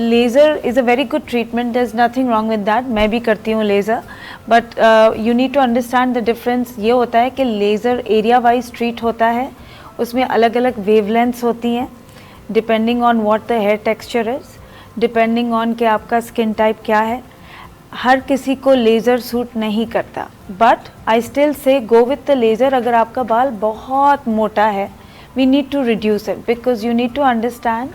Laser is a very good treatment, there is nothing wrong with that, मैं भी करती हूँ laser, but you need to understand the difference. ये होता है कि लेज़र एरिया वाइज ट्रीट होता है, उसमें अलग अलग वेवलेंथ्स होती हैं depending on what the hair texture is, depending on कि आपका स्किन टाइप क्या है। हर किसी को लेज़र सूट नहीं करता, but I still say go with the laser. अगर आपका बाल बहुत मोटा है, we need to reduce it, because you need to understand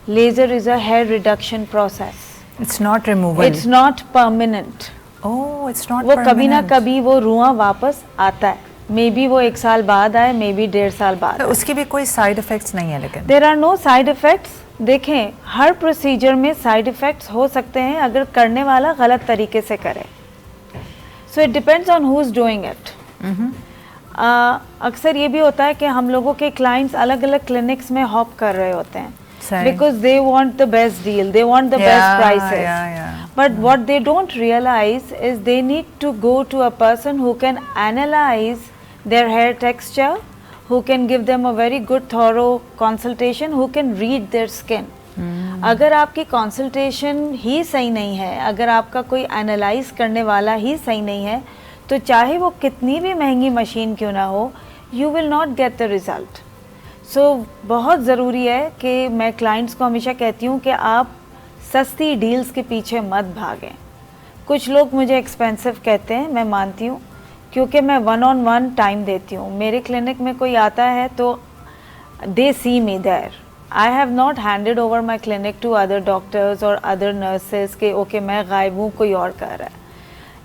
laser is a hair reduction process, it's not removal, it's not permanent. Oh it's not वो कभी ना कभी वो रुआं वापस आता है, मे बी वो 1 साल बाद आए, मे बी 1.5 साल बाद। तो उसके भी कोई साइड इफेक्ट्स नहीं है? लेकिन there are no side effects. देखें, हर प्रोसीजर में साइड इफेक्ट्स हो सकते हैं अगर करने वाला गलत तरीके से करे, so it depends on who is doing it. अक्सर ये भी होता है कि हम लोगों के क्लाइंट्स अलग अलग क्लिनिक्स में हॉप कर रहे होते हैं because they want the best deal, they want the best prices, but what they don't realize is they need to go to a person who can analyze their hair texture, who can give them a very good thorough consultation, who can read their skin. अगर आपकी consultation ही सही नहीं है, अगर आपका कोई analyze करने वाला ही सही नहीं है, तो चाहे वो कितनी भी महंगी मशीन क्यों ना हो, you will not get the result. सो बहुत ज़रूरी है कि मैं क्लाइंट्स को हमेशा कहती हूँ कि आप सस्ती डील्स के पीछे मत भागें। कुछ लोग मुझे एक्सपेंसिव कहते हैं, मैं मानती हूँ, क्योंकि मैं 1-on-1 टाइम देती हूँ। मेरे क्लिनिक में कोई आता है तो they see me there, I have not handed over my clinic to other doctors और अदर नर्सेज के ओके मैं गायब हूँ, कोई और कर रहा है।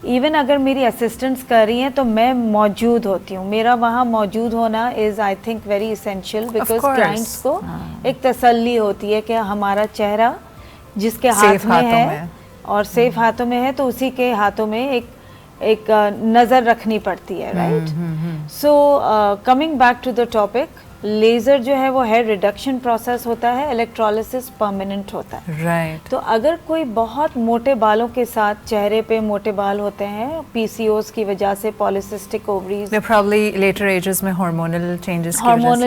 इवन अगर मेरी असिस्टेंट्स कर रही हैं तो मैं मौजूद होती हूँ। मेरा वहाँ मौजूद होना is I think very essential, because clients को एक तसल्ली होती है कि हमारा चेहरा जिसके हाथ में है और सेफ हाथों में है, तो उसी के हाथों में एक नज़र रखनी पड़ती है, right. So coming back to the topic, laser जो है वो हेयर रिडक्शन प्रोसेस होता है, इलेक्ट्रोलिसिस परमानेंट होता है, राइट। तो अगर कोई बहुत मोटे बालों के साथ, चेहरे पे मोटे बाल होते हैं पीसीओएस की वजह से, polycystic ovaries, probably later ages में hormonal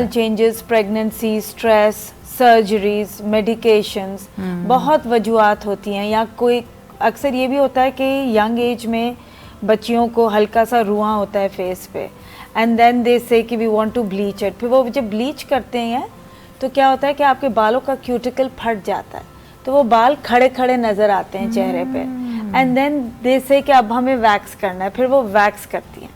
changes, pregnancy, stress, surgeries, medications, बहुत वजूहात होती हैं। या कोई अक्सर ये भी होता है कि यंग एज में बच्चियों को हल्का सा रुआं होता है फेस पे, एंड देन दे से कि we want to bleach it. फिर वो जब ब्लीच करते हैं तो क्या होता है कि आपके बालों का क्यूटिकल फट जाता है, तो वो बाल खड़े खड़े नज़र आते हैं चेहरे पे, एंड देन दे से कि अब हमें वैक्स करना है, फिर वो वैक्स करती हैं।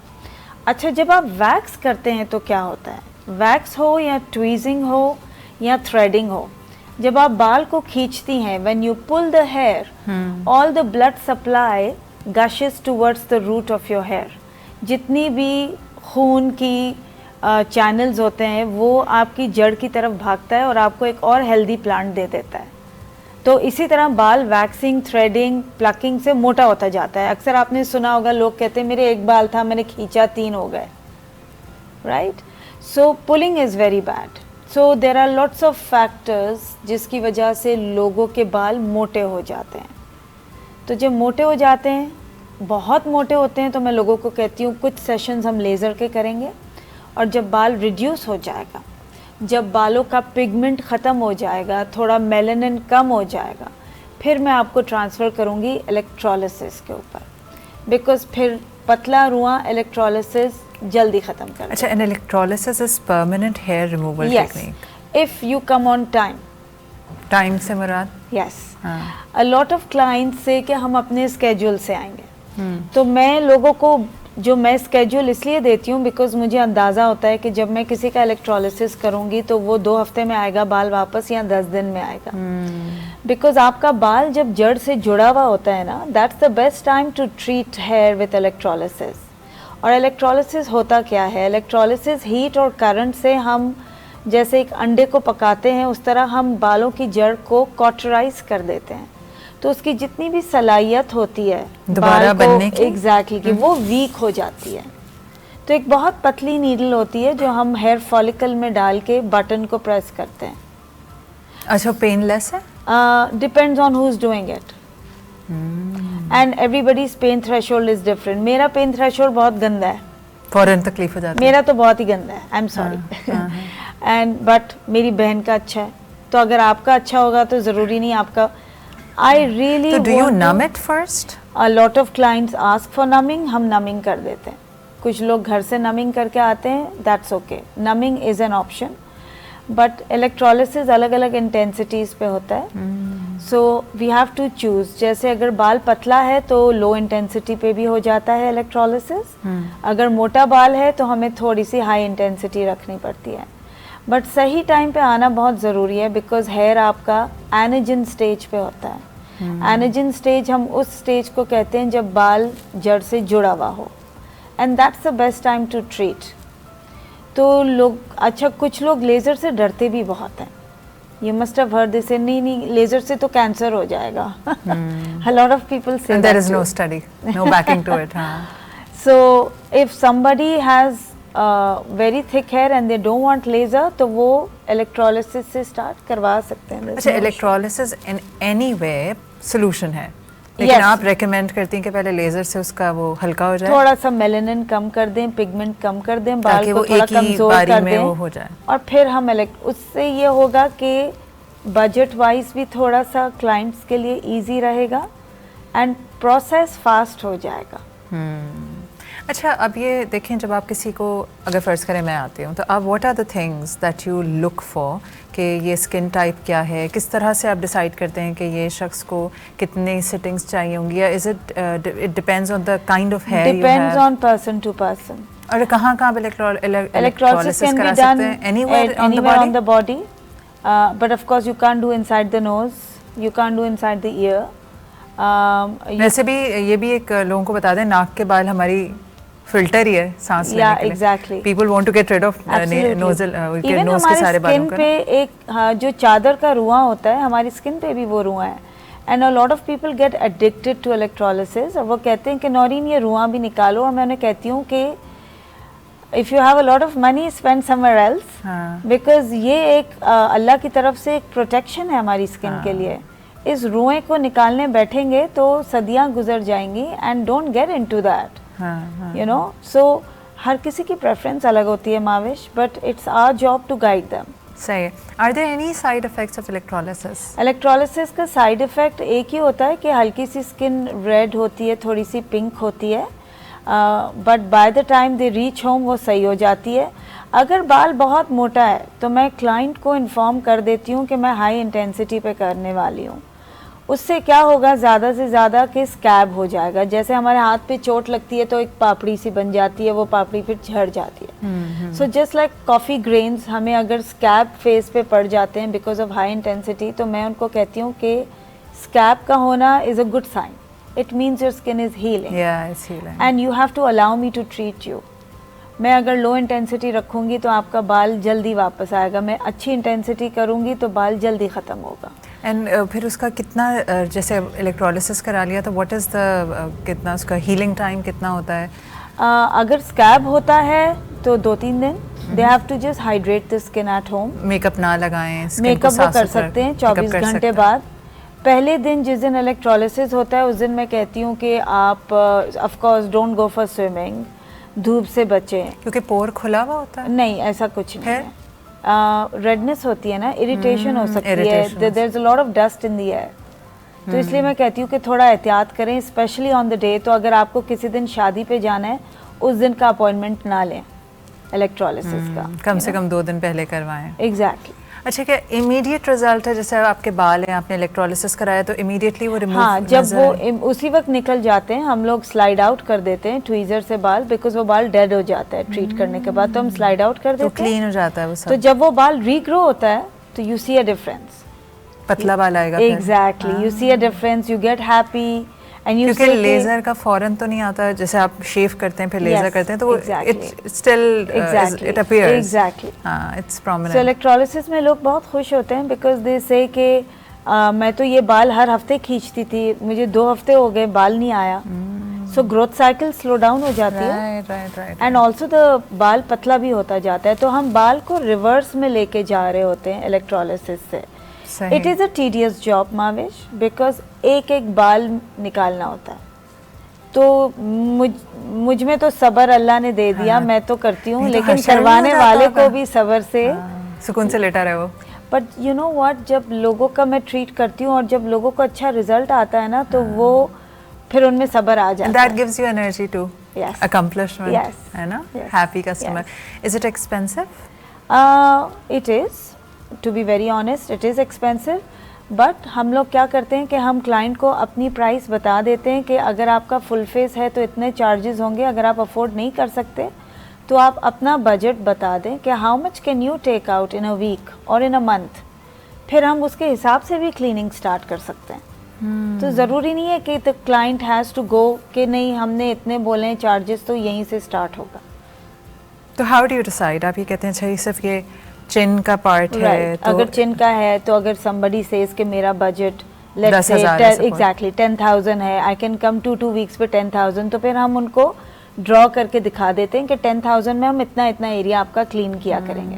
अच्छा, जब आप वैक्स करते हैं तो क्या होता है, वैक्स हो या ट्वीजिंग हो या थ्रेडिंग हो, जब आप बाल को खींचती हैं, when you pull the hair, all the blood supply gushes towards the root of your hair. जितनी भी खून की चैनल्स होते हैं वो आपकी जड़ की तरफ भागता है और आपको एक और हेल्दी प्लांट दे देता है। तो इसी तरह बाल वैक्सिंग, थ्रेडिंग, प्लकिंग से मोटा होता जाता है। अक्सर आपने सुना होगा, लोग कहते हैं मेरे 1 बाल था, मैंने खींचा 3 हो गए, right. So pulling is very bad. So there are lots of factors जिसकी वजह से लोगों के बाल मोटे हो जाते हैं। तो जब मोटे हो जाते हैं, बहुत मोटे होते हैं, तो मैं लोगों को कहती हूँ कुछ सेशंस हम लेज़र के करेंगे, और जब बाल रिड्यूस हो जाएगा, जब बालों का पिगमेंट ख़त्म हो जाएगा, थोड़ा मेलानिन कम हो जाएगा, फिर मैं आपको ट्रांसफ़र करूँगी इलेक्ट्रोलिसिस के ऊपर, बिकॉज फिर पतला रुआं इलेक्ट्रोलिसिस जल्दी ख़त्म कर। अच्छा, an electrolysis is permanent hair removal technique if you come on time से Murad? Yes, a lot of clients से कि हम अपने स्केड्यूल से आएंगे, तो मैं लोगों को जो मैं स्केड्यूल इसलिए देती हूँ बिकॉज मुझे अंदाज़ा होता है कि जब मैं किसी का इलेक्ट्रोलिसिस करूँगी तो वो 2 हफ्ते में आएगा बाल वापस, या 10 दिन में आएगा, बिकॉज आपका बाल जब जड़ से जुड़ा हुआ होता है ना, that's the best time to treat hair with electrolysis. और इलेक्ट्रोलिसिस होता क्या है, इलेक्ट्रोलिसिस हीट और करंट से हम जैसे एक अंडे को पकाते हैं, उस तरह हम बालों की जड़ को कॉटराइज कर देते हैं, तो उसकी जितनी भी सलाहियत होती है दोबारा बनने की, एग्जैक्टली कि वो वीक हो जाती है। तो एक बहुत पतली नीडल होती है जो हम हेयर फॉलिकल में डाल के बटन को प्रेस करते हैं। अच्छा, पेनलेस है? Depends on who is doing it, and everybody's pain threshold is different. मेरा पेन थ्रेशोल्ड बहुत गंदा है, फौरन तकलीफ हो जाती है। मेरा तो बहुत ही गंदा है, I am sorry, and but मेरी बहन का अच्छा है, तो अगर आपका अच्छा होगा तो ज़रूरी नहीं आपका I really so do you numb it first? A lot of clients ask for numbing, हम numbing कर देते हैं. कुछ लोग घर से numbing करके आते हैं, that's okay. Numbing is an option, but electrolysis अलग-अलग intensities पे होता है. So we have to choose. जैसे अगर बाल पतला है तो low intensity पे भी हो जाता है electrolysis. अगर मोटा बाल है तो हमें थोड़ी सी high intensity रखनी पड़ती है. बट सही टाइम पे आना बहुत ज़रूरी है, बिकॉज हेयर आपका एनाजिन स्टेज पे होता है. एनाजिन स्टेज, हम उस स्टेज को कहते हैं जब बाल जड़ से जुड़ा हुआ हो, and that's the best time to treat. तो लोग, अच्छा कुछ लोग लेज़र से डरते भी बहुत हैं. You must have heard this, नहीं लेज़र से तो कैंसर हो जाएगा. A lot of people say that. There is no study, no backing to it. So if somebody has very thick hair and they don't want laser, तो वो electrolysis से start करवा सकते हैं. अच्छा, electrolysis in any way solution है, लेकिन आप recommend करती हैं कि पहले लेज़र से उसका वो हल्का हो जाए, थोड़ा सा मेलानिन कम कर दें, पिगमेंट कम कर दें, बाल को थोड़ा कमजोर कर दें, वो हो जाए. और फिर हम उससे ये होगा कि बजट वाइज भी थोड़ा सा क्लाइंट्स के लिए ईजी रहेगा एंड प्रोसेस फास्ट हो जाएगा. अच्छा, अब ये देखें, जब आप किसी को, अगर फ़र्ज़ करें मैं आती हूँ, तो आप what are the things that you look for कि ये स्किन टाइप क्या है, किस तरह से आप डिसाइड करते हैं कि ये शख्स को कितनी सिटिंग्स चाहिए होंगी, या is it depends on the kind of hair? Depends on person to person. और कहाँ पे इलेक्ट्रोलिसिस करा सकते हैं? Anywhere on the body, but of course you can't do inside the nose, you can't do inside the ear. वैसे भी ये भी एक लोगों को बता दें, नाक के बाल हमारी फिल्टर ही है सांस लेने के लिए. exactly. People want to get rid of nozzle, nose के सारे बालों का. पे एक जो चादर का रुआं होता है, हमारी स्किन पे भी वो रुआं है. And a lot of people get addicted to electrolysis, और वो कहते हैं कि नौरीन ये रुआं भी निकालो. और मैं उन्हें कहती हूँ कि if you have a lot of money, spend somewhere else, because ये एक अल्लाह की तरफ से एक प्रोटेक्शन है हमारी स्किन के लिए. इस रुएं को निकालने बैठेंगे तो सदियाँ गुजर जाएंगी, and don't get into that. You know, so हर किसी की प्रेफरेंस अलग होती है Mavish, but it's our job to guide them. सही. Are there any side effects of electrolysis? Electrolysis का साइड इफेक्ट एक ही होता है कि हल्की सी स्किन रेड होती है, थोड़ी सी पिंक होती है, but by the time they reach home वो सही हो जाती है. अगर बाल बहुत मोटा है तो मैं क्लाइंट को इन्फॉर्म कर देती हूँ कि मैं हाई इंटेंसिटी पे करने वाली हूँ. उससे क्या होगा, ज़्यादा से ज़्यादा कि स्कैब हो जाएगा. जैसे हमारे हाथ पे चोट लगती है तो एक पापड़ी सी बन जाती है, वो पापड़ी फिर झड़ जाती है. So just like coffee grains, हमें अगर स्कैब फेस पे पड़ जाते हैं बिकॉज ऑफ हाई इंटेंसिटी, तो मैं उनको कहती हूँ कि स्कैब का होना is a good sign. It means your skin is healing, and you have to allow me to treat you. मैं अगर लो इंटेंसिटी रखूँगी तो आपका बाल जल्दी वापस आएगा, मैं अच्छी इंटेंसिटी करूँगी तो बाल जल्दी ख़त्म होगा. एंड फिर उसका कितना, जैसे इलेक्ट्रोलिसिस करा लिया तो व्हाट इज़ द, कितना उसका हीलिंग टाइम कितना होता है? अगर स्कैब होता है तो 2-3 दिन. They have to just hydrate the skin at home. Makeup ना लगाएं, मेकअप वो कर सकते हैं 24 घंटे बाद. पहले दिन जिस दिन इलेक्ट्रोलिसिस होता है उस दिन मैं कहती हूँ कि आप of course don't go for swimming, धूप से बचें, क्योंकि पोर खुला हुआ होता है. नहीं, ऐसा कुछ नहीं है. रेडनेस होती है ना, इरिटेशन हो सकती है, there is a lot of dust in the air. तो इसलिए मैं कहती हूँ कि थोड़ा एहतियात करें, स्पेशली ऑन द डे. तो अगर आपको किसी दिन शादी पे जाना है, उस दिन का अपॉइंटमेंट ना लें इलेक्ट्रोलिसिस का, कम से कम 2 दिन पहले करवाएं. एग्जैक्टली. अच्छा, क्या इमीडिएट रिजल्ट है? जैसे आपके बाल हैं, आपने इलेक्ट्रोलिसिस कराया तो इमीडिएटली वो रिमूव? हाँ, जब वो उसी वक्त निकल जाते हैं, हम लोग स्लाइड आउट कर देते हैं ट्वीजर से बाल, बिकॉज वो बाल डेड हो जाता है ट्रीट करने के बाद, तो हम स्लाइड आउट कर देते हैं, तो क्लीन हो जाता है वो सब. तो जब वो बाल रीग्रो होता है तो यू सी अ डिफरेंस, पतला बाल आएगा. Exactly, you see a difference, you get happy. क्योंकि लेजर का फौरन तो नहीं आता, जैसे आप शेव करते हैं फिर लेजर करते हैं तो it still it appears. Exactly. हां, इट्स प्रोमिनेंट. सो इलेक्ट्रोलिसिस में लोग बहुत खुश होते हैं बिकॉज दे से कि मैं तो ये बाल हर हफ्ते खींचती थी, मुझे 2 हफ्ते हो गए बाल नहीं आया. So growth cycle slow down हो जाती है, एंड ऑल्सो द बाल पतला भी होता जाता है. तो हम बाल को रिवर्स में लेके जा रहे होते हैं इलेक्ट्रोलिसिस से. It is a tedious job Mavish, because एक एक बाल निकालना होता है. तो मुझ में तो सब्र अल्लाह ने दे दिया. मैं तो करती हूँ, लेकिन करवाने वाले को भी सब्र से, सुकून से लेटा रहे हो. बट यू नो व्हाट, जब लोगों का मैं ट्रीट करती हूँ और जब लोगों को अच्छा रिजल्ट आता है ना, तो वो फिर उनमें सब्र आ जाता है. That gives you energy to accomplishment, है ना? Happy customer. Is it expensive? It is, to be very honest, it is expensive. But हम लोग क्या करते हैं कि हम क्लाइंट को अपनी प्राइस बता देते हैं कि अगर आपका फुल फेस है तो इतने चार्जेस होंगे, अगर आप अफोर्ड नहीं कर सकते तो आप अपना बजट बता दें कि how much can you take out in a week और इन अ मंथ, फिर हम उसके हिसाब से भी क्लीनिंग स्टार्ट कर सकते हैं. तो ज़रूरी नहीं है कि the client has to go कि नहीं हमने इतने बोले हैं चार्जेस तो यहीं से स्टार्ट होगा. तो हाउ डू यू डिसाइड? आप ये कहते हैं अच्छा ये सिर्फ ये चिन का पार्ट है, तो अगर चिन का है तो अगर somebody says कि मेरा बजट लेट्स से एग्जैक्टली 10,000 है, आई कैन कम 2 वीक्स पे 10,000, तो फिर हम उनको ड्रॉ करके दिखा देते हैं कि 10,000 में हम इतना इतना एरिया आपका क्लीन किया करेंगे.